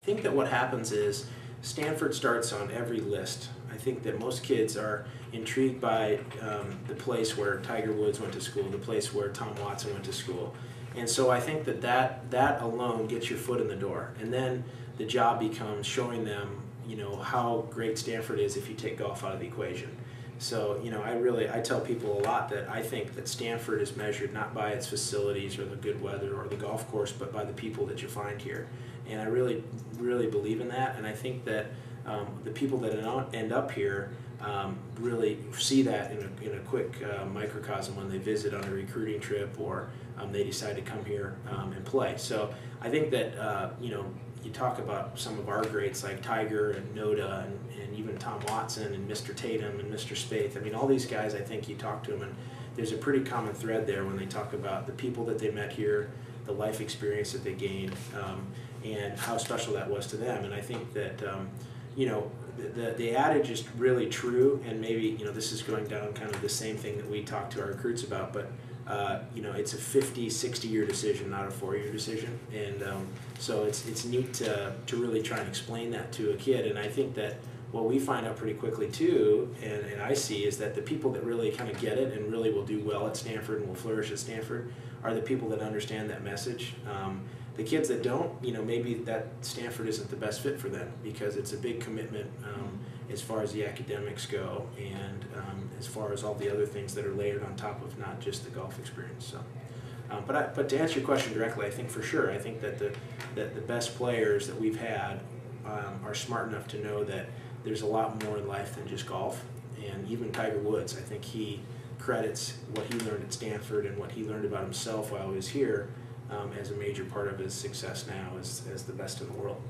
I think that what happens is Stanford starts on every list. I think that most kids are intrigued by the place where Tiger Woods went to school, the place where Tom Watson went to school. And so I think that that alone gets your foot in the door. And then the job becomes showing them, how great Stanford is if you take golf out of the equation. So, I tell people a lot that I think that Stanford is measured not by its facilities or the good weather or the golf course, but by the people that you find here. And I really believe in that, and I think that the people that end up here really see that in a quick microcosm when they visit on a recruiting trip or they decide to come here and play. So I think that, you talk about some of our greats like Tiger and Noda and even Tom Watson and Mr. Tatum and Mr. Spaeth. I mean, all these guys, I think you talk to them and there's a pretty common thread there when they talk about the people that they met here, the life experience that they gained, and how special that was to them. And I think that, the adage is really true, and maybe, this is going down kind of the same thing that we talk to our recruits about, but it's a 50, 60-year decision, not a 4-year decision. And so it's neat to really try and explain that to a kid. And I think that what we find out pretty quickly too, and I see, is that the people that really kind of get it and really will do well at Stanford and will flourish at Stanford are the people that understand that message. The kids that don't, maybe that Stanford isn't the best fit for them because it's a big commitment as far as the academics go and as far as all the other things that are layered on top of not just the golf experience. So, but to answer your question directly, I think for sure, I think that the best players that we've had are smart enough to know that there's a lot more in life than just golf. And even Tiger Woods, I think he credits what he learned at Stanford and what he learned about himself while he was here as a major part of his success now as the best in the world.